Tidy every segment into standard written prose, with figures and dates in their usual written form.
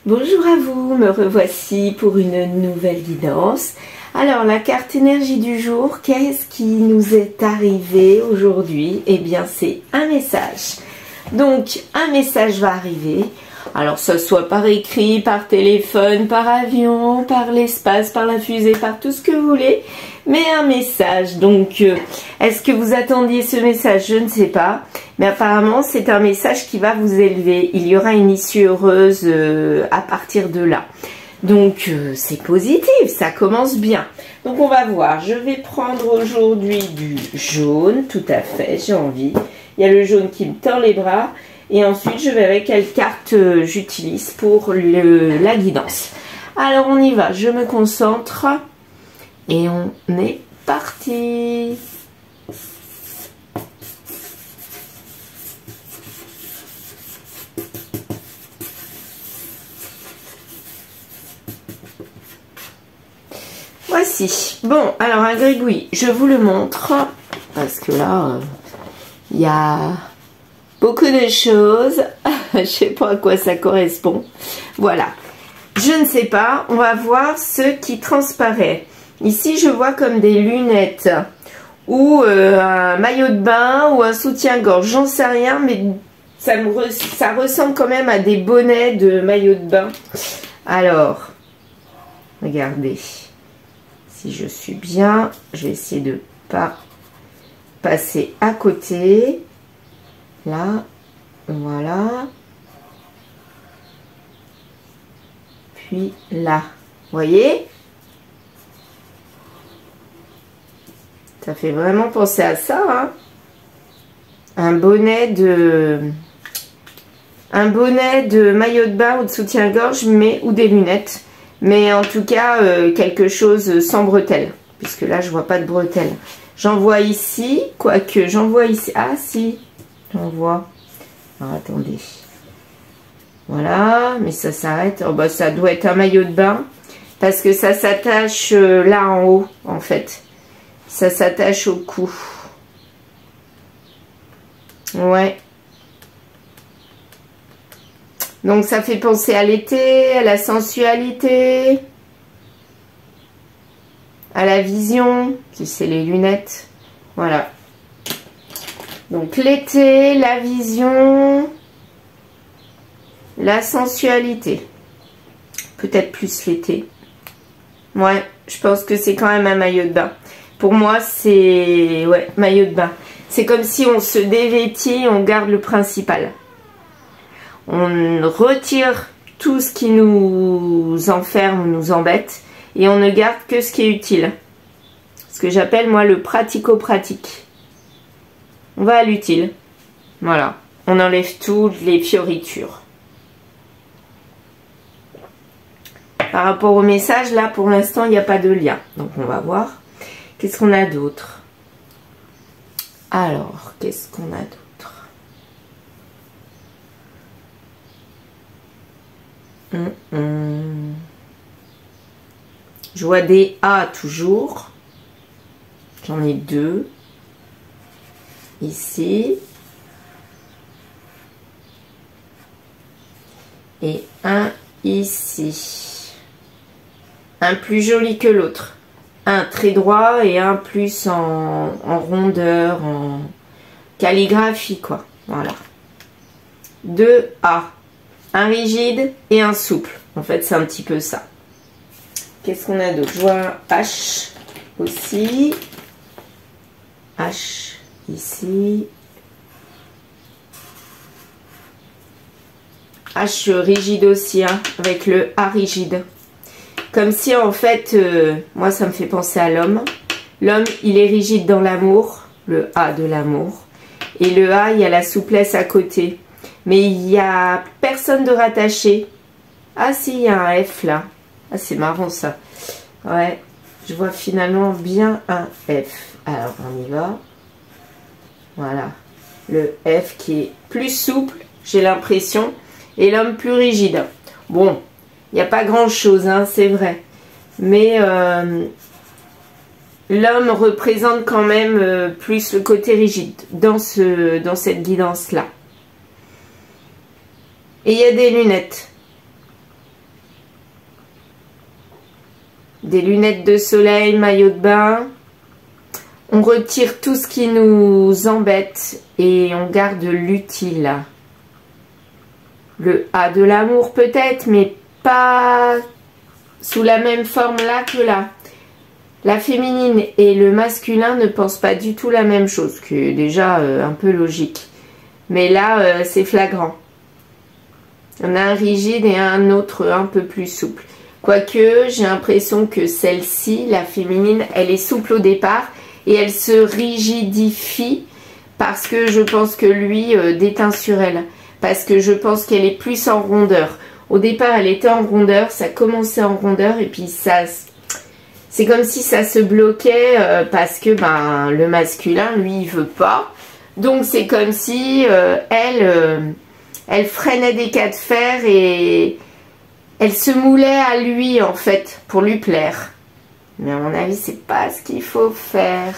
Bonjour à vous, me revoici pour une nouvelle guidance. Alors la carte énergie du jour, qu'est-ce qui nous est arrivé aujourd'hui? Eh bien c'est un message. Donc un message va arriver. Alors ça soit par écrit, par téléphone, par avion, par l'espace, par la fusée, par tout ce que vous voulez. Mais un message. Donc est-ce que vous attendiez ce message? Je ne sais pas. Mais apparemment c'est un message qui va vous élever. Il y aura une issue heureuse à partir de là. Donc c'est positif, ça commence bien. Donc on va voir. Je vais prendre aujourd'hui du jaune, tout à fait, j'ai envie. Il y a le jaune qui me tend les bras. Et ensuite, je verrai quelle carte j'utilise pour la guidance. Alors, on y va. Je me concentre. Et on est parti. Voici. Bon, alors un gribouillis. Je vous le montre. Parce que là, il y a beaucoup de choses. Je sais pas à quoi ça correspond. Voilà. Je ne sais pas. On va voir ce qui transparaît. Ici, je vois comme des lunettes ou un maillot de bain ou un soutien-gorge. J'en sais rien, mais ça ressemble quand même à des bonnets de maillot de bain. Alors, regardez. Si je suis bien, je vais essayer de pas passer à côté. Là, voilà. Puis là, vous voyez? Ça fait vraiment penser à ça, hein? Un bonnet de maillot de bain ou de soutien-gorge, mais ou des lunettes. Mais en tout cas, quelque chose sans bretelles. Puisque là, je vois pas de bretelles. J'en vois ici, quoique j'en vois ici. Ah si, j'en vois. Alors, attendez. Voilà, mais ça s'arrête. Oh, bah, ça doit être un maillot de bain. Parce que ça s'attache là en haut, en fait. Ça s'attache au cou. Ouais. Donc ça fait penser à l'été, à la sensualité, à la vision, si c'est les lunettes. Voilà. Donc l'été, la vision, la sensualité. Peut-être plus l'été. Ouais, je pense que c'est quand même un maillot de bain. Pour moi, c'est... ouais, maillot de bain. C'est comme si on se dévêtit, on garde le principal. On retire tout ce qui nous enferme ou nous embête. Et on ne garde que ce qui est utile. Ce que j'appelle, moi, le pratico-pratique. On va à l'utile. Voilà. On enlève toutes les fioritures. Par rapport au message, là, pour l'instant, il n'y a pas de lien. Donc, on va voir. Qu'est-ce qu'on a d'autre? Alors, qu'est-ce qu'on a d'autre? Je vois des A toujours. J'en ai deux. Ici. Et un ici. Un plus joli que l'autre. Un très droit et un plus en rondeur, en calligraphie, quoi. Voilà. Deux A. Un rigide et un souple. En fait, c'est un petit peu ça. Qu'est-ce qu'on a d'autre? Je vois un H aussi. H ici. H rigide aussi, hein, avec le A rigide. Comme si en fait, moi ça me fait penser à l'homme. L'homme, il est rigide dans l'amour, le A de l'amour. Et le A, il y a la souplesse à côté. Mais il n'y a personne de rattaché. Ah si, il y a un F là. Ah c'est marrant ça. Ouais, je vois finalement bien un F. Alors on y va. Voilà. Le F qui est plus souple, j'ai l'impression. Et l'homme plus rigide. Bon. Il n'y a pas grand chose, hein, c'est vrai. Mais l'homme représente quand même plus le côté rigide dans cette guidance-là. Et il y a des lunettes. des lunettes de soleil, maillot de bain. On retire tout ce qui nous embête et on garde l'utile. Le A de l'amour peut-être, mais pas sous la même forme là que là. La féminine et le masculin ne pensent pas du tout la même chose, qui est déjà un peu logique. Mais là, c'est flagrant. On a un rigide et un autre un peu plus souple. Quoique, j'ai l'impression que celle-ci, la féminine, elle est souple au départ et elle se rigidifie parce que je pense que lui déteint sur elle. Parce que je pense qu'elle est plus en rondeur. Au départ, elle était en rondeur, ça commençait en rondeur et puis ça... C'est comme si ça se bloquait parce que ben, le masculin, lui, il veut pas. Donc, c'est comme si elle freinait des cas de fer et elle se moulait à lui, en fait, pour lui plaire. Mais à mon avis, c'est pas ce qu'il faut faire.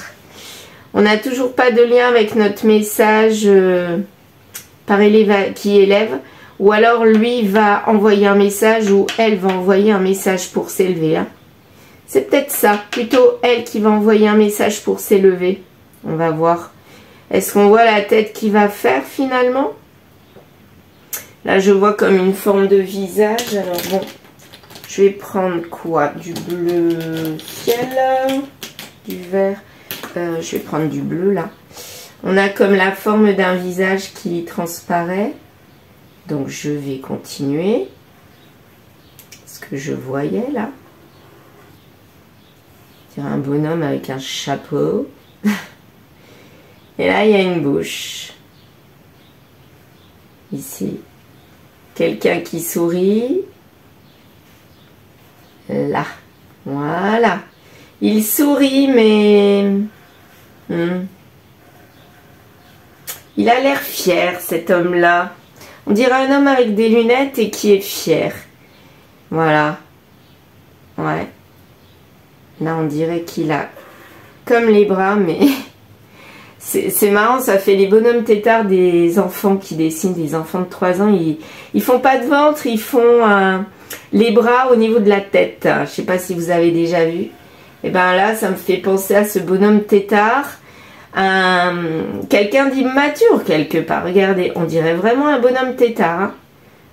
On n'a toujours pas de lien avec notre message par élève qui élève. Ou alors, lui va envoyer un message ou elle va envoyer un message pour s'élever. Hein. C'est peut-être ça, plutôt elle qui va envoyer un message pour s'élever. On va voir. Est-ce qu'on voit la tête qui va faire finalement? Là, je vois comme une forme de visage. Alors bon, je vais prendre quoi? Du bleu ciel, du vert. Je vais prendre du bleu là. On a comme la forme d'un visage qui transparaît. Donc, je vais continuer. Ce que je voyais là. Un bonhomme avec un chapeau. Et là, il y a une bouche. Ici. Quelqu'un qui sourit. Là. Voilà. Il sourit, mais... Il a l'air fier, cet homme-là. On dirait un homme avec des lunettes et qui est fier. Voilà. Ouais. Là, on dirait qu'il a comme les bras, mais c'est marrant, ça fait les bonhommes têtards des enfants qui dessinent, des enfants de 3 ans. Ils font pas de ventre, ils font les bras au niveau de la tête. Je sais pas si vous avez déjà vu. Et ben là, ça me fait penser à ce bonhomme tétard. Quelqu'un d'immature quelque part. Regardez, on dirait vraiment un bonhomme tétard. Hein.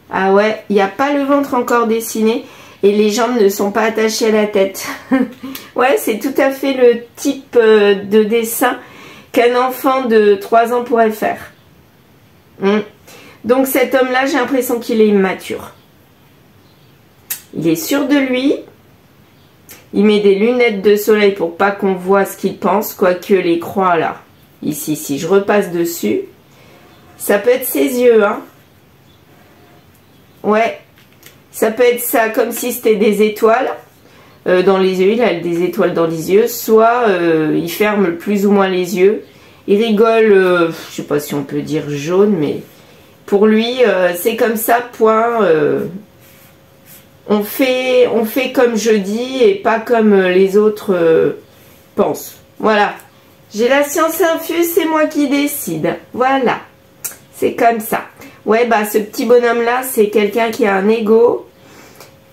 Ah ouais, il n'y a pas le ventre encore dessiné. Et les jambes ne sont pas attachées à la tête. Ouais, c'est tout à fait le type de dessin qu'un enfant de 3 ans pourrait faire. Donc cet homme-là, j'ai l'impression qu'il est immature. Il est sûr de lui. Il met des lunettes de soleil pour pas qu'on voit ce qu'il pense. Quoique les croix là, ici, si je repasse dessus, ça peut être ses yeux. Hein. Ouais. Ça peut être ça, comme si c'était des étoiles dans les yeux. Il a des étoiles dans les yeux. Soit il ferme plus ou moins les yeux. Il rigole, je sais pas si on peut dire jaune, mais pour lui, c'est comme ça, point. On fait comme je dis et pas comme les autres pensent. Voilà. J'ai la science infuse, c'est moi qui décide. Voilà. C'est comme ça. Ouais, bah ce petit bonhomme-là, c'est quelqu'un qui a un ego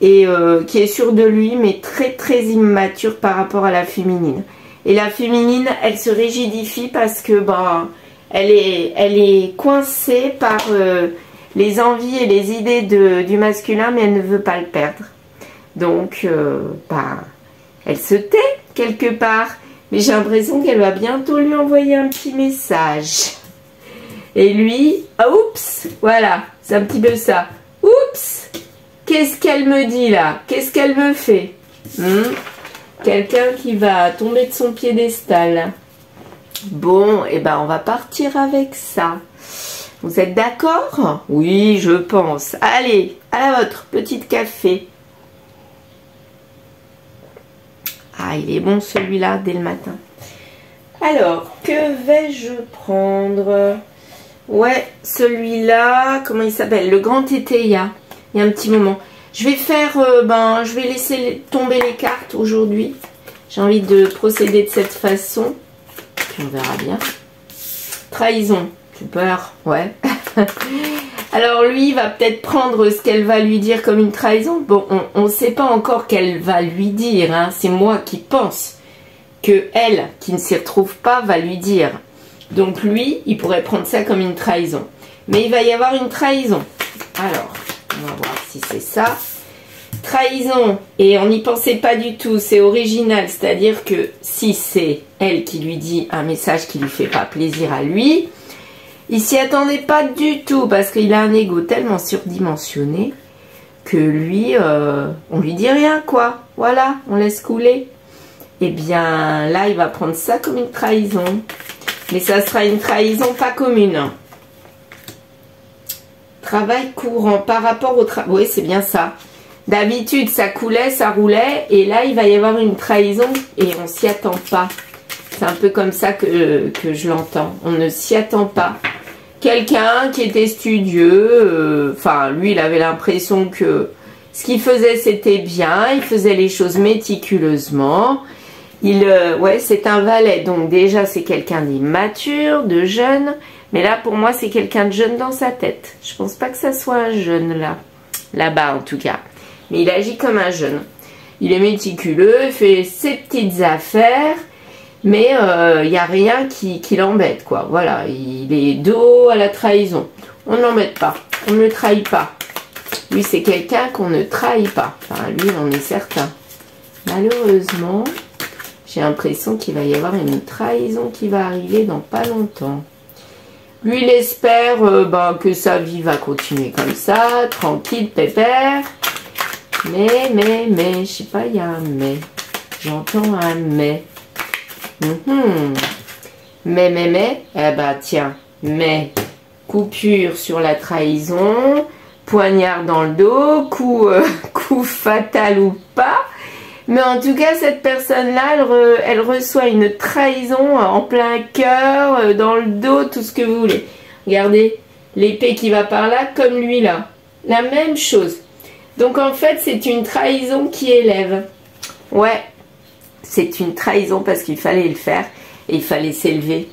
et qui est sûr de lui, mais très très immature par rapport à la féminine. Et la féminine, elle se rigidifie parce que bah, elle est coincée par les envies et les idées du masculin, mais elle ne veut pas le perdre. Donc, bah, elle se tait quelque part. Mais j'ai l'impression qu'elle va bientôt lui envoyer un petit message. Et lui, oups, voilà, c'est un petit peu ça. Oups, qu'est-ce qu'elle me dit là? Qu'est-ce qu'elle me fait? Quelqu'un qui va tomber de son piédestal. Bon, et ben on va partir avec ça. Vous êtes d'accord? Oui, je pense. Allez, à la vôtre, petite café. Ah, il est bon celui-là dès le matin. Alors, que vais-je prendre? Ouais, celui-là, comment il s'appelle? Le grand Tétéia. Il y a un petit moment. Je vais faire, je vais laisser tomber les cartes aujourd'hui. J'ai envie de procéder de cette façon. Puis on verra bien. Trahison. Super, ouais. Alors lui va peut-être prendre ce qu'elle va lui dire comme une trahison. Bon, on ne sait pas encore qu'elle va lui dire, hein. C'est moi qui pense que elle, qui ne s'y retrouve pas, va lui dire. Donc lui, il pourrait prendre ça comme une trahison. Mais il va y avoir une trahison. Alors, on va voir si c'est ça. Trahison, et on n'y pensait pas du tout, c'est original, c'est-à-dire que si c'est elle qui lui dit un message qui lui fait pas plaisir à lui, il s'y attendait pas du tout, parce qu'il a un ego tellement surdimensionné que lui, on lui dit rien, quoi. Voilà, on laisse couler. Et bien là, il va prendre ça comme une trahison. Mais ça sera une trahison pas commune. Travail courant par rapport au travail. Oui, c'est bien ça. D'habitude, ça coulait, ça roulait. Et là, il va y avoir une trahison et on s'y attend pas. C'est un peu comme ça que je l'entends. On ne s'y attend pas. Quelqu'un qui était studieux, enfin, lui, il avait l'impression que ce qu'il faisait, c'était bien. Il faisait les choses méticuleusement. Ouais, c'est un valet. Donc déjà, c'est quelqu'un d'immature, de jeune. Mais là, pour moi, c'est quelqu'un de jeune dans sa tête. Je pense pas que ça soit un jeune, là. Là-bas, en tout cas. Mais il agit comme un jeune. Il est méticuleux, il fait ses petites affaires. Mais il n'y a rien qui l'embête, quoi. Voilà, il est dos à la trahison. On ne l'embête pas. On ne le trahit pas. Lui, c'est quelqu'un qu'on ne trahit pas. Enfin, lui, on en est certain. Malheureusement, j'ai l'impression qu'il va y avoir une trahison qui va arriver dans pas longtemps. Lui, il espère que sa vie va continuer comme ça, tranquille, pépère. Mais, je sais pas, il y a un mais. J'entends un mais. Mais, eh ben tiens, mais, coupure sur la trahison, poignard dans le dos, coup fatal ou pas. Mais en tout cas, cette personne-là, elle reçoit une trahison en plein cœur, dans le dos, tout ce que vous voulez. Regardez, l'épée qui va par là, comme lui là. La même chose. Donc en fait, c'est une trahison qui élève. Ouais, c'est une trahison parce qu'il fallait le faire et il fallait s'élever.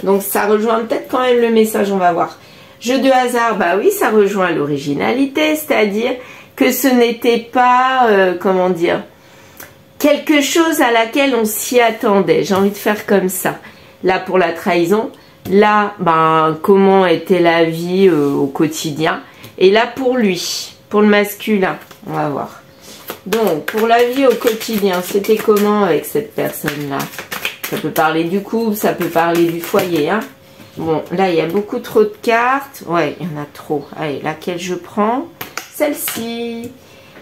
Donc ça rejoint peut-être quand même le message, on va voir. Jeu de hasard, bah oui, ça rejoint l'originalité, c'est-à-dire que ce n'était pas, comment dire, quelque chose à laquelle on s'y attendait. J'ai envie de faire comme ça. Là, pour la trahison. Là, comment était la vie au quotidien. Et là, pour lui, pour le masculin. On va voir. Donc, pour la vie au quotidien, c'était comment avec cette personne-là? Ça peut parler du couple, ça peut parler du foyer. Hein. Bon, là, il y a beaucoup trop de cartes. Ouais, il y en a trop. Allez, laquelle je prends? Celle-ci.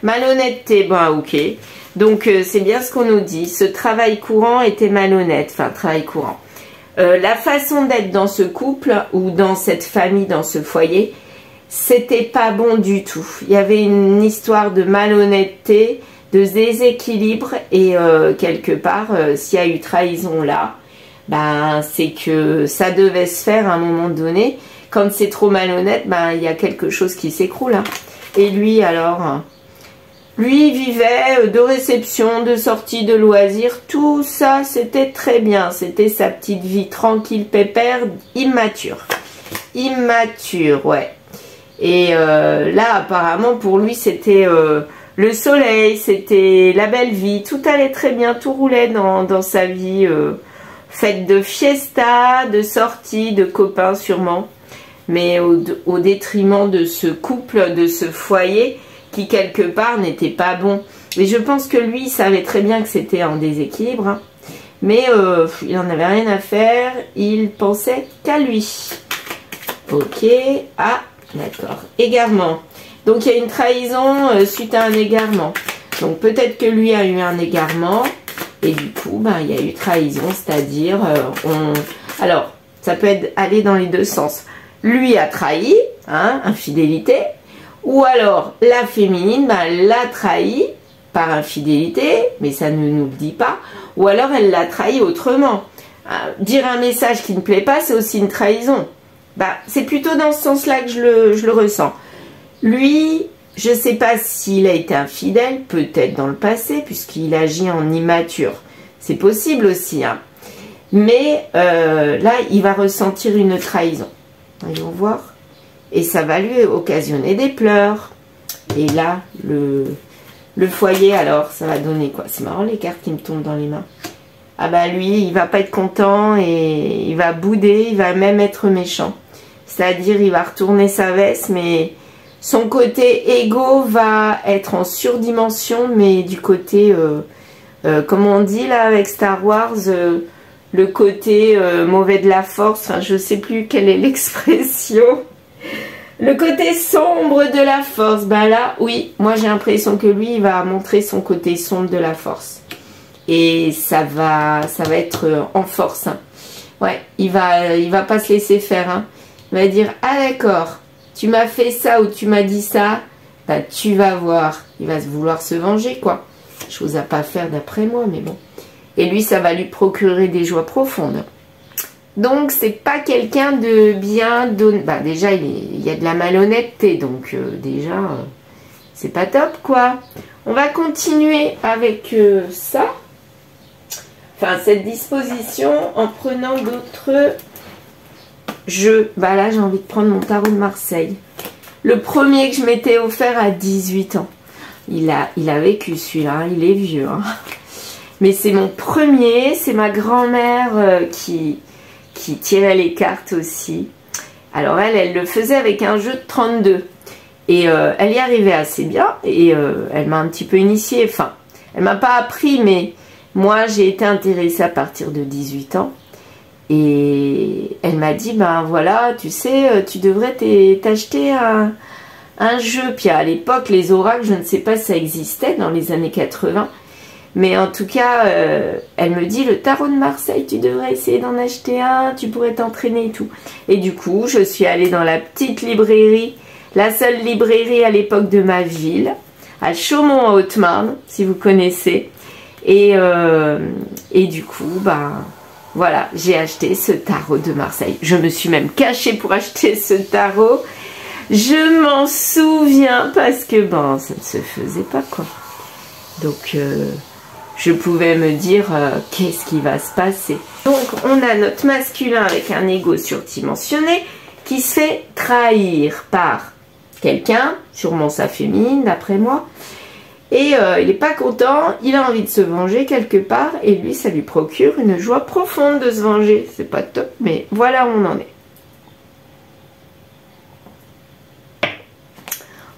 Malhonnêteté, ok. Donc, c'est bien ce qu'on nous dit. Ce travail courant était malhonnête. Enfin, travail courant. La façon d'être dans ce couple ou dans cette famille, dans ce foyer, c'était pas bon du tout. Il y avait une histoire de malhonnêteté, de déséquilibre et quelque part, s'il y a eu trahison là, c'est que ça devait se faire à un moment donné. Quand c'est trop malhonnête, il y a quelque chose qui s'écroule. Hein. Et lui alors... Lui, il vivait de réception, de sortie, de loisirs. Tout ça, c'était très bien. C'était sa petite vie tranquille, pépère, immature. Immature, ouais. Et là, apparemment, pour lui, c'était le soleil, c'était la belle vie. Tout allait très bien, tout roulait dans sa vie. Faite de fiesta, de sorties, de copains sûrement. Mais au détriment de ce couple, de ce foyer... qui quelque part n'était pas bon. Et je pense que lui, il savait très bien que c'était en déséquilibre. Hein. Mais il n'en avait rien à faire. Il pensait qu'à lui. Ok. Ah, d'accord. Égarement. Donc, il y a une trahison suite à un égarement. Donc, peut-être que lui a eu un égarement. Et du coup, il y a eu trahison. C'est-à-dire, alors, ça peut aller dans les deux sens. Lui a trahi, hein, infidélité. Ou alors, la féminine, l'a trahi par infidélité, mais ça ne nous le dit pas. Ou alors, elle l'a trahi autrement. Dire un message qui ne plaît pas, c'est aussi une trahison. C'est plutôt dans ce sens-là que je le ressens. Lui, je ne sais pas s'il a été infidèle, peut-être dans le passé, puisqu'il agit en immature. C'est possible aussi. Hein. Mais là, il va ressentir une trahison. Voyons voir. et ça va lui occasionner des pleurs. Et là, le foyer, alors, ça va donner quoi? C'est marrant les cartes qui me tombent dans les mains. Ah bah lui, il va pas être content et il va bouder, il va même être méchant. C'est-à-dire, il va retourner sa veste, mais son côté égo va être en surdimension, mais du côté, comme on dit là avec Star Wars, le côté mauvais de la force, enfin je sais plus quelle est l'expression. Le côté sombre de la force, bah là, oui, moi j'ai l'impression que lui, il va montrer son côté sombre de la force. Et ça va être en force. Hein. Ouais, il va pas se laisser faire. Hein. Il va dire, ah d'accord, tu m'as fait ça ou tu m'as dit ça, bah tu vas voir. Il va vouloir se venger, quoi. Chose à pas faire d'après moi, mais bon. Et lui, ça va lui procurer des joies profondes. Donc, c'est pas quelqu'un de bien donné. Bah, déjà, il y a de la malhonnêteté, donc déjà, c'est pas top, quoi. On va continuer avec ça. Enfin, cette disposition en prenant d'autres jeux. Bah là, j'ai envie de prendre mon tarot de Marseille. Le premier que je m'étais offert à 18 ans. Il a vécu celui-là, hein, il est vieux. Hein. Mais c'est mon premier, c'est ma grand-mère qui tirait les cartes aussi. Alors elle le faisait avec un jeu de 32. Et elle y arrivait assez bien. Et elle m'a un petit peu initiée. Enfin, elle m'a pas appris, mais moi j'ai été intéressée à partir de 18 ans. Et elle m'a dit, ben voilà, tu sais, tu devrais t'acheter un jeu. Puis à l'époque, les oracles, je ne sais pas si ça existait dans les années 80. Mais en tout cas, elle me dit, le tarot de Marseille, tu devrais essayer d'en acheter un, tu pourrais t'entraîner et tout. Et du coup, je suis allée dans la petite librairie, la seule librairie à l'époque de ma ville, à Chaumont en Haute-Marne, si vous connaissez. Et du coup, bah, voilà, j'ai acheté ce tarot de Marseille. Je me suis même cachée pour acheter ce tarot. Je m'en souviens parce que, bon, ça ne se faisait pas, quoi. Donc, je pouvais me dire qu'est-ce qui va se passer. Donc on a notre masculin avec un ego surdimensionné qui se fait trahir par quelqu'un, sûrement sa féminine d'après moi, et il n'est pas content, il a envie de se venger quelque part et lui ça lui procure une joie profonde de se venger. C'est pas top, mais voilà où on en est.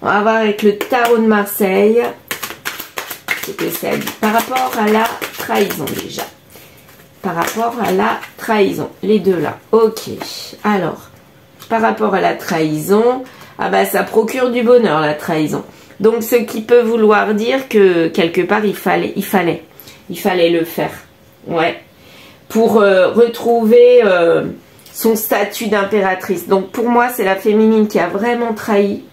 On va voir avec le tarot de Marseille. C'est que ça dit par rapport à la trahison déjà. Par rapport à la trahison. Les deux là. Ok. Alors, par rapport à la trahison, ah bah ça procure du bonheur la trahison. Donc ce qui peut vouloir dire que quelque part il fallait le faire. Ouais. Pour retrouver son statut d'impératrice. Donc pour moi c'est la féminine qui a vraiment trahi.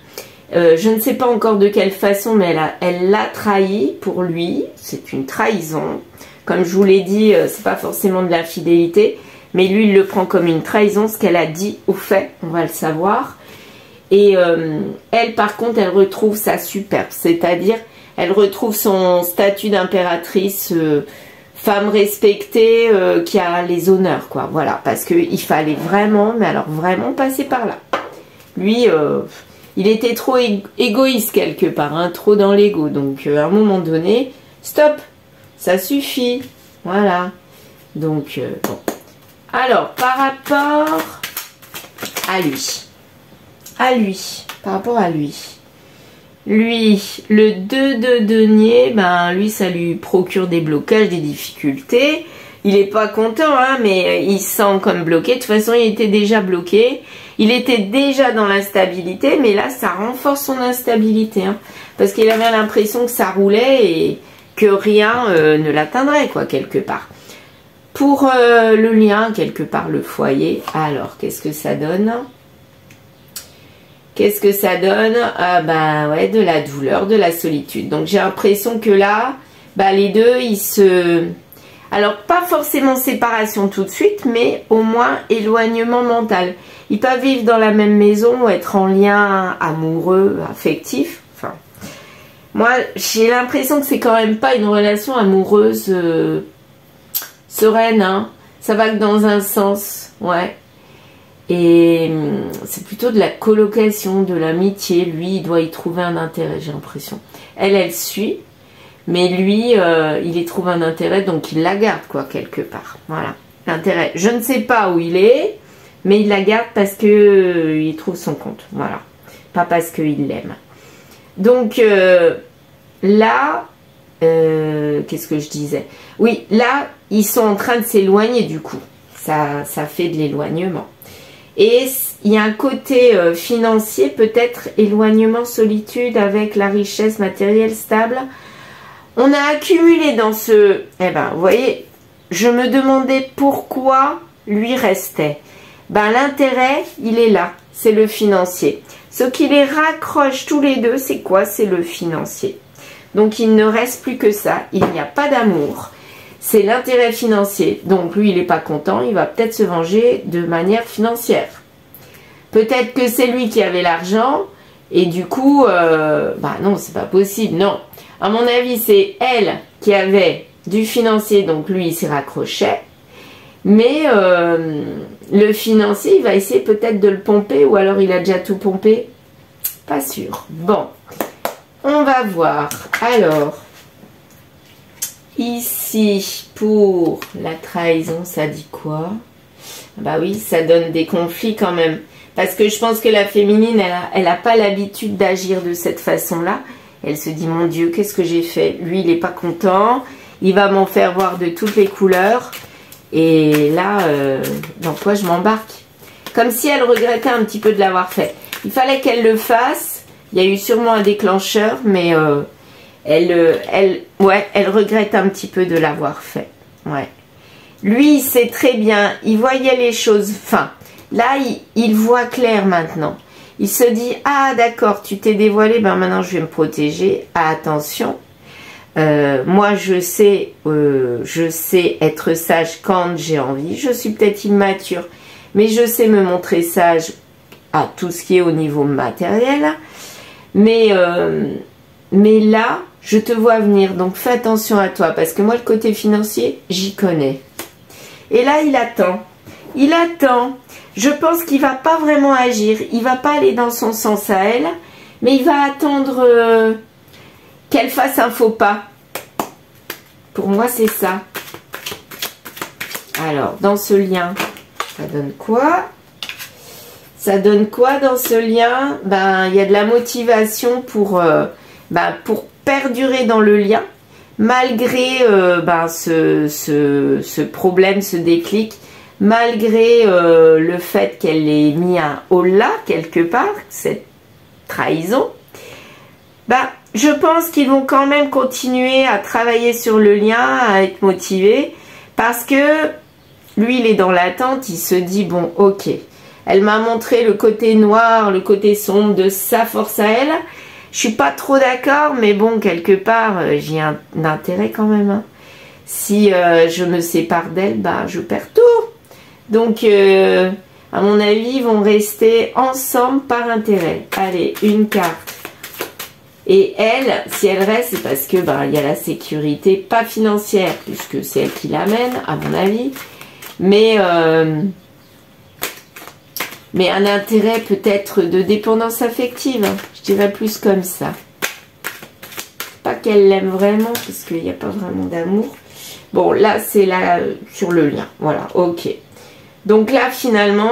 Je ne sais pas encore de quelle façon, mais elle l'a trahi pour lui. C'est une trahison. Comme je vous l'ai dit, c'est pas forcément de la fidélité, mais lui, il le prend comme une trahison, ce qu'elle a dit au fait, on va le savoir. Et elle, par contre, elle retrouve sa superbe, c'est-à-dire, elle retrouve son statut d'impératrice, femme respectée, qui a les honneurs, quoi. Voilà, parce qu'il fallait vraiment, mais alors vraiment passer par là. Lui... il était trop égoïste quelque part, hein, trop dans l'ego. Donc, à un moment donné, stop, ça suffit. Voilà. Donc, bon. Alors, par rapport à lui. Par rapport à lui. Lui, le 2 de denier, ben, lui, ça lui procure des blocages, des difficultés. Il n'est pas content, hein, mais il se sent comme bloqué. De toute façon, il était déjà bloqué. Il était déjà dans l'instabilité, mais là, ça renforce son instabilité. Hein, parce qu'il avait l'impression que ça roulait et que rien ne l'atteindrait, quoi, quelque part. Pour le lien, quelque part, le foyer, alors, qu'est-ce que ça donne? Qu'est-ce que ça donne? Ah, ben, ouais, de la douleur, de la solitude. Donc, j'ai l'impression que là, bah, les deux, ils se... Alors, pas forcément séparation tout de suite, mais au moins éloignement mental. Ils peuvent vivre dans la même maison ou être en lien amoureux, affectif. Enfin, moi, j'ai l'impression que c'est quand même pas une relation amoureuse sereine. Hein. Ça va que dans un sens, ouais. Et c'est plutôt de la colocation, de l'amitié. Lui, il doit y trouver un intérêt, j'ai l'impression. Elle suit. Mais lui, il y trouve un intérêt, donc il la garde, quoi, quelque part. Voilà, l'intérêt. Je ne sais pas où il est, mais il la garde parce que il trouve son compte. Voilà, pas parce qu'il l'aime. Donc, là, qu'est-ce que je disais? Oui, là, ils sont en train de s'éloigner, du coup. Ça fait de l'éloignement. Et il y a un côté financier, peut-être éloignement, solitude avec la richesse matérielle stable. On a accumulé dans ce... Eh ben, vous voyez, je me demandais pourquoi lui restait. Ben, l'intérêt, il est là. C'est le financier. Ce qui les raccroche tous les deux, c'est quoi? C'est le financier. Donc, il ne reste plus que ça. Il n'y a pas d'amour. C'est l'intérêt financier. Donc, lui, il n'est pas content. Il va peut-être se venger de manière financière. Peut-être que c'est lui qui avait l'argent. Et du coup, bah non, c'est pas possible. Non. À mon avis, c'est elle qui avait du financier, donc lui, il s'y raccrochait. Mais le financier, il va essayer peut-être de le pomper, ou alors il a déjà tout pompé. Pas sûr. Bon, on va voir. Alors, ici, pour la trahison, ça dit quoi? Bah oui, ça donne des conflits quand même. Parce que je pense que la féminine, elle n'a pas l'habitude d'agir de cette façon-là. Elle se dit, mon Dieu, qu'est-ce que j'ai fait? Lui, il n'est pas content. Il va m'en faire voir de toutes les couleurs. Et là, dans quoi je m'embarque? Comme si elle regrettait un petit peu de l'avoir fait. Il fallait qu'elle le fasse. Il y a eu sûrement un déclencheur, mais elle regrette un petit peu de l'avoir fait. Ouais. Lui, il sait très bien. Il voyait les choses. Enfin, là, il voit clair maintenant. Il se dit, ah d'accord, tu t'es dévoilé, ben maintenant je vais me protéger. Ah, attention, moi je sais être sage quand j'ai envie. Je suis peut-être immature, mais je sais me montrer sage à tout ce qui est au niveau matériel. Mais là, je te vois venir, donc fais attention à toi, parce que moi le côté financier, j'y connais. Et là, il attend. Il attend. Je pense qu'il va pas vraiment agir. Il va pas aller dans son sens à elle. Mais il va attendre qu'elle fasse un faux pas. Pour moi, c'est ça. Alors, dans ce lien, ça donne quoi? Ça donne quoi dans ce lien? Ben, il y a de la motivation pour perdurer dans le lien. Malgré ce problème, ce déclic. Malgré le fait qu'elle ait mis un holà quelque part, cette trahison, bah, je pense qu'ils vont quand même continuer à travailler sur le lien, à être motivés, parce que lui, il est dans l'attente, il se dit, bon, ok, elle m'a montré le côté noir, le côté sombre de sa force à elle, je suis pas trop d'accord, mais bon, quelque part, j'ai un intérêt quand même. Hein. Si je me sépare d'elle, bah, je perds tout. Donc, à mon avis, ils vont rester ensemble par intérêt. Allez, une carte. Et elle, si elle reste, c'est parce que il y a la sécurité, pas financière, puisque c'est elle qui l'amène, à mon avis. Mais un intérêt peut-être de dépendance affective. Je dirais plus comme ça. Pas qu'elle l'aime vraiment, parce qu'il n'y a pas vraiment d'amour. Bon, là, c'est là sur le lien. Voilà, ok. Donc là, finalement,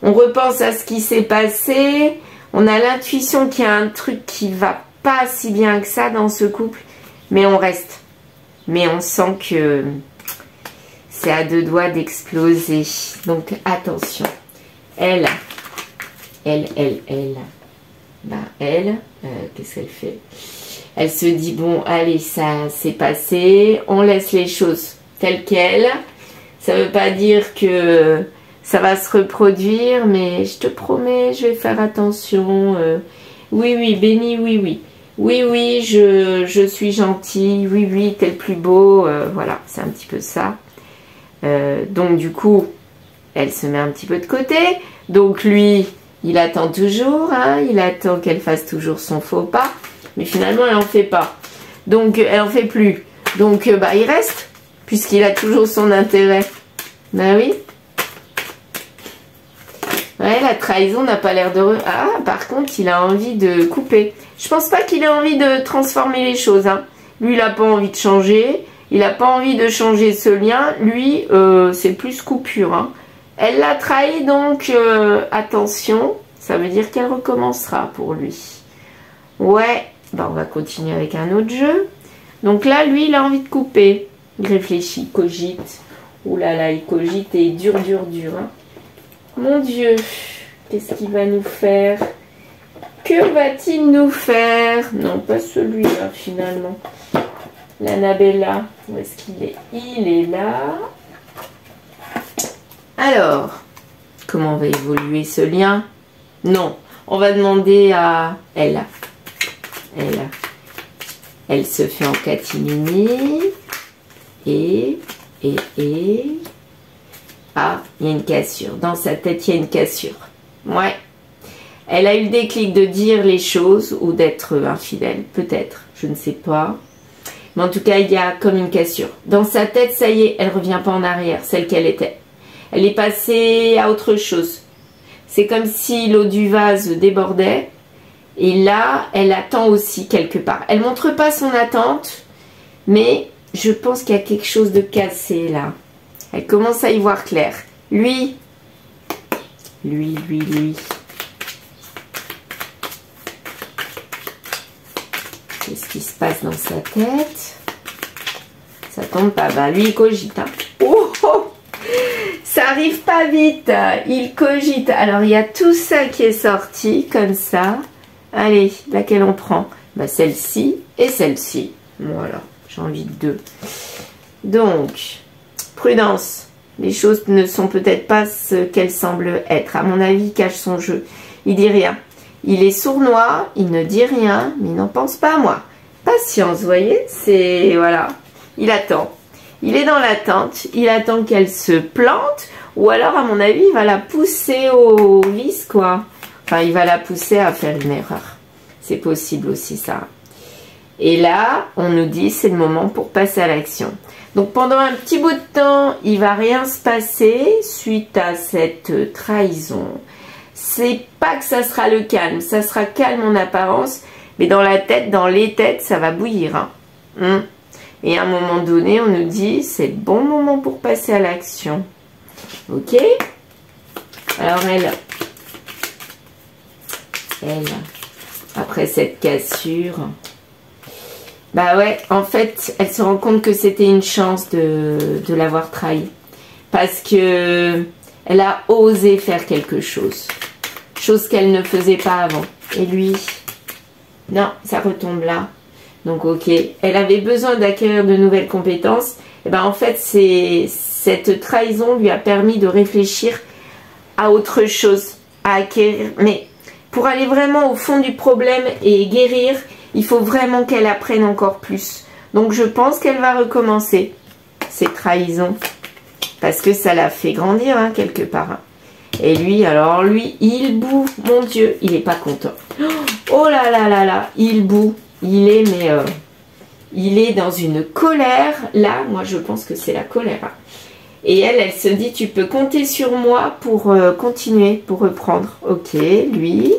on repense à ce qui s'est passé. On a l'intuition qu'il y a un truc qui va pas si bien que ça dans ce couple. Mais on reste. Mais on sent que c'est à deux doigts d'exploser. Donc, attention. Elle, qu'est-ce qu'elle fait? Elle se dit, bon, allez, ça s'est passé. On laisse les choses telles quelles. Ça ne veut pas dire que ça va se reproduire, mais je te promets, je vais faire attention. Oui, oui, béni, oui, oui. Oui, oui, je suis gentille. Oui, oui, t'es le plus beau. Voilà, c'est un petit peu ça. Donc, du coup, elle se met un petit peu de côté. Donc, lui, il attend toujours. Hein, il attend qu'elle fasse toujours son faux pas. Mais finalement, elle n'en fait pas. Donc, elle n'en fait plus. Donc, il reste. Puisqu'il a toujours son intérêt. Ben oui. la trahison n'a pas l'air d'heureux. Ah, par contre, il a envie de couper. Je pense pas qu'il ait envie de transformer les choses. Hein. Lui, il n'a pas envie de changer. Il n'a pas envie de changer ce lien. Lui, c'est plus coupure. Hein. Elle l'a trahi, donc attention. Ça veut dire qu'elle recommencera pour lui. Ouais, bah, on va continuer avec un autre jeu. Donc là, lui, il a envie de couper. Il réfléchit, cogite. Ouh là là, il cogite et dur. Hein. Mon Dieu, qu'est-ce qu'il va nous faire? Que va-t-il nous faire? Non, pas celui-là, finalement. L'Annabella, où est-ce qu'il est? Il est là. Alors, comment va évoluer ce lien? Non, on va demander à elle. Elle se fait en catimini. Et... Ah, il y a une cassure. Dans sa tête, il y a une cassure. Ouais. Elle a eu le déclic de dire les choses ou d'être infidèle. Peut-être. Je ne sais pas. Mais en tout cas, il y a comme une cassure. Dans sa tête, ça y est, elle ne revient pas en arrière, celle qu'elle était. Elle est passée à autre chose. C'est comme si l'eau du vase débordait. Et là, elle attend aussi quelque part. Elle ne montre pas son attente. Mais je pense qu'il y a quelque chose de cassé là. Elle commence à y voir clair. Lui. Qu'est-ce qui se passe dans sa tête? Ça tombe pas. Bah, lui, il cogite. Hein. Oh, ça arrive pas vite. Il cogite. Alors, il y a tout ça qui est sorti, comme ça. Allez, laquelle on prend? Bah, celle-ci et celle-ci. Voilà, j'ai envie de deux. Donc, prudence. Les choses ne sont peut-être pas ce qu'elles semblent être. À mon avis, il cache son jeu. Il dit rien. Il est sournois, il ne dit rien, mais il n'en pense pas à moi. Patience, vous voyez, c'est... Voilà. Il attend. Il est dans l'attente. Il attend qu'elle se plante. Ou alors, à mon avis, il va la pousser au vice, quoi. Enfin, il va la pousser à faire une erreur. C'est possible aussi, ça. Et là, on nous dit, c'est le moment pour passer à l'action. Donc, pendant un petit bout de temps, il va rien se passer suite à cette trahison. C'est pas que ça sera le calme. Ça sera calme en apparence. Mais dans la tête, dans les têtes, ça va bouillir. Hein. Et à un moment donné, on nous dit, c'est le bon moment pour passer à l'action. Ok? Alors, elle, après cette cassure... Bah ouais, en fait, elle se rend compte que c'était une chance de l'avoir trahi. Parce que elle a osé faire quelque chose. Chose qu'elle ne faisait pas avant. Et lui, non, ça retombe là. Donc ok, elle avait besoin d'acquérir de nouvelles compétences. Et ben en fait, cette trahison lui a permis de réfléchir à autre chose, à acquérir. Mais pour aller vraiment au fond du problème et guérir, il faut vraiment qu'elle apprenne encore plus. Donc je pense qu'elle va recommencer cette trahison. Parce que ça l'a fait grandir, hein, quelque part. Et lui, alors lui, il boue. Mon Dieu, il n'est pas content. Oh là là là là, il boue. Il est, mais... il est dans une colère. Là, moi, je pense que c'est la colère. Hein. Et elle se dit, tu peux compter sur moi pour continuer, pour reprendre. Ok, lui,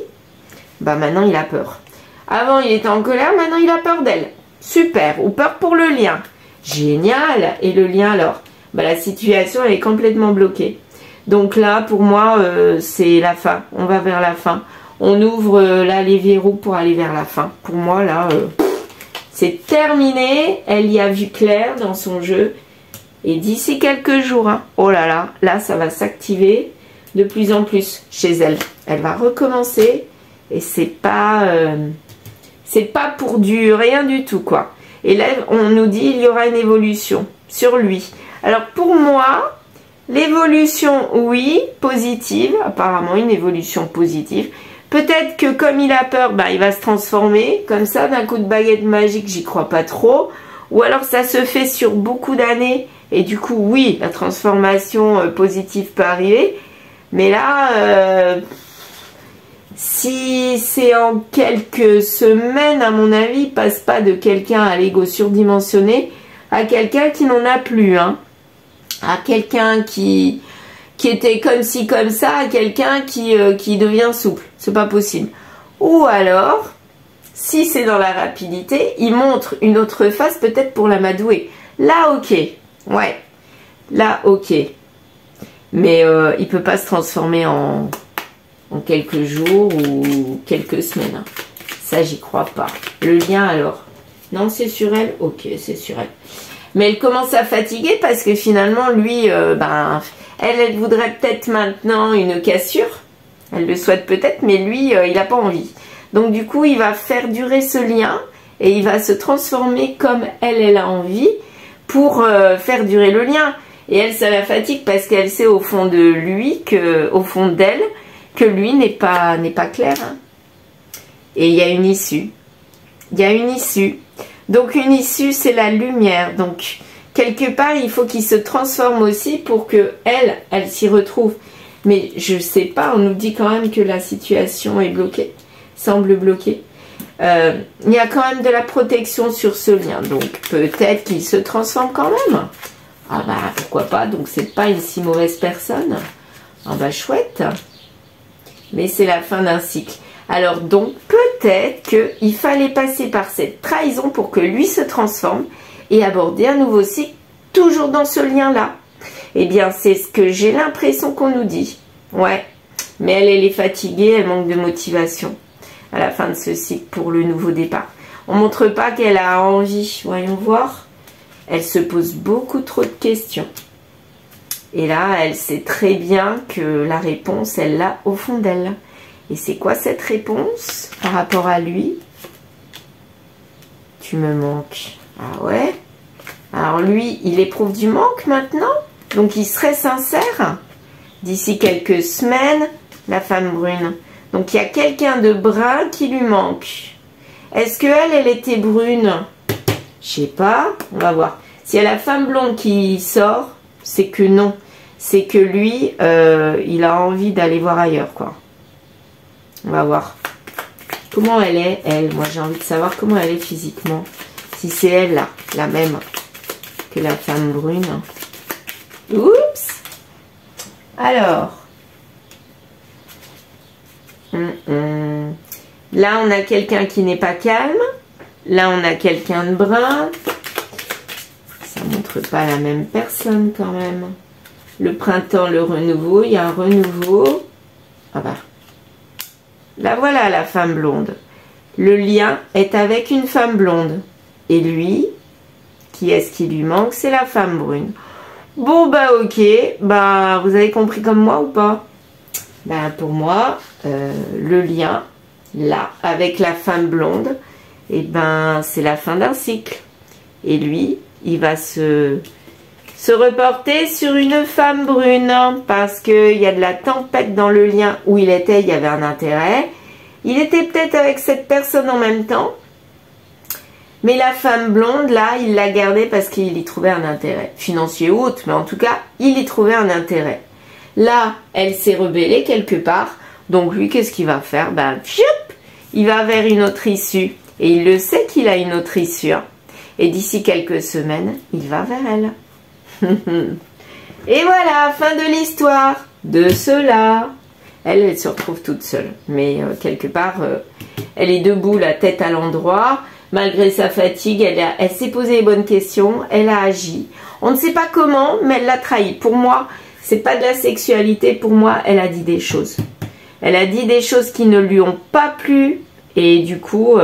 bah maintenant, il a peur. Avant, il était en colère, maintenant, il a peur d'elle. Super, ou peur pour le lien. Génial. Et le lien, alors, bah, la situation, elle est complètement bloquée. Donc là, pour moi, c'est la fin. On va vers la fin. On ouvre là les verrous pour aller vers la fin. Pour moi, là, c'est terminé. Elle y a vu clair dans son jeu. Et d'ici quelques jours, hein, oh là là, ça va s'activer de plus en plus chez elle. Elle va recommencer. Et c'est pas pour du rien du tout, quoi. Et là, on nous dit il y aura une évolution sur lui. Alors pour moi, l'évolution, oui, positive, apparemment une évolution positive. Peut-être que comme il a peur, ben, il va se transformer comme ça d'un coup de baguette magique, j'y crois pas trop. Ou alors ça se fait sur beaucoup d'années et du coup, oui, la transformation positive peut arriver. Mais là, si c'est en quelques semaines, à mon avis, il passe pas de quelqu'un à l'ego surdimensionné à quelqu'un qui n'en a plus, hein. À quelqu'un qui qui était comme ci comme ça à quelqu'un qui devient souple. C'est pas possible. Ou alors, si c'est dans la rapidité, il montre une autre face peut-être pour l'amadouer. Là, ok. Ouais. Là, ok. Mais il peut pas se transformer en quelques jours ou quelques semaines. Hein. Ça, j'y crois pas. Le lien, alors? Non, c'est sur elle? Ok, c'est sur elle. Mais elle commence à fatiguer parce que finalement, lui, elle voudrait peut-être maintenant une cassure. Elle le souhaite peut-être, mais lui, il n'a pas envie. Donc du coup, il va faire durer ce lien et il va se transformer comme elle a envie pour faire durer le lien. Et elle, ça la fatigue parce qu'elle sait au fond de lui, au fond d'elle, que lui n'est pas clair. Hein. Et il y a une issue. Il y a une issue. Donc une issue, c'est la lumière. Donc quelque part, il faut qu'il se transforme aussi pour que elle s'y retrouve. Mais je sais pas, on nous dit quand même que la situation est bloquée, semble bloquée. Il y a quand même de la protection sur ce lien. Donc peut-être qu'il se transforme quand même. Ah bah pourquoi pas, donc c'est pas une si mauvaise personne. Ah bah chouette. Mais c'est la fin d'un cycle. Alors donc peut-être qu'il fallait passer par cette trahison pour que lui se transforme et aborder un nouveau cycle toujours dans ce lien-là. Eh bien c'est ce que j'ai l'impression qu'on nous dit. Ouais, mais elle est fatiguée, elle manque de motivation à la fin de ce cycle pour le nouveau départ. On montre pas qu'elle a envie, voyons voir. Elle se pose beaucoup trop de questions. Et là, elle sait très bien que la réponse, elle l'a au fond d'elle. Et c'est quoi cette réponse par rapport à lui? Tu me manques. Ah ouais? Alors lui, il éprouve du manque maintenant? Donc il serait sincère? D'ici quelques semaines, la femme brune. Donc il y a quelqu'un de brun qui lui manque. Est-ce qu'elle était brune? Je sais pas, on va voir. S'il y a la femme blonde qui sort, c'est que non. C'est que lui, il a envie d'aller voir ailleurs, quoi. On va voir. Comment elle est, elle? Moi, j'ai envie de savoir comment elle est physiquement. Si c'est elle, là, la même que la femme brune. Oups! Alors. Là, on a quelqu'un qui n'est pas calme. Là, on a quelqu'un de brun. Ça montre pas la même personne, quand même. Le printemps, le renouveau. Il y a un renouveau. Ah bah. Là, voilà la femme blonde. Le lien est avec une femme blonde. Et lui, qui est-ce qui lui manque? C'est la femme brune. Bon, bah, ok. Bah, vous avez compris comme moi ou pas? Bah, pour moi, le lien, là, avec la femme blonde, et ben, c'est la fin d'un cycle. Et lui, il va se reporter sur une femme brune parce qu'il y a de la tempête dans le lien où il était, il y avait un intérêt. Il était peut-être avec cette personne en même temps, mais la femme blonde, là, il l'a gardée parce qu'il y trouvait un intérêt. Financier ou autre, mais en tout cas, il y trouvait un intérêt. Là, elle s'est rebellée quelque part, donc lui, qu'est-ce qu'il va faire? Ben, il va vers une autre issue, et il le sait qu'il a une autre issue. Et d'ici quelques semaines, il va vers elle. Et voilà, fin de l'histoire de cela. Elle se retrouve toute seule. Mais quelque part, elle est debout, la tête à l'endroit. Malgré sa fatigue, elle s'est posé les bonnes questions. Elle a agi. On ne sait pas comment, mais elle l'a trahi. Pour moi, c'est pas de la sexualité. Pour moi, elle a dit des choses. Elle a dit des choses qui ne lui ont pas plu. Et du coup...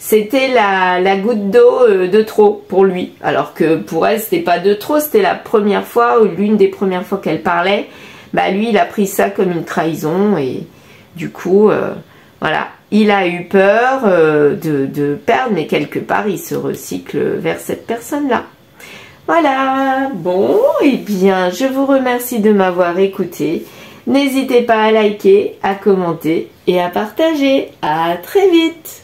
c'était la goutte d'eau de trop pour lui. Alors que pour elle, c'était pas de trop. C'était la première fois, ou l'une des premières fois qu'elle parlait. Bah lui, il a pris ça comme une trahison. Et du coup, voilà. Il a eu peur de perdre. Mais quelque part, il se recycle vers cette personne-là. Voilà. Bon, eh bien, je vous remercie de m'avoir écouté. N'hésitez pas à liker, à commenter et à partager. À très vite.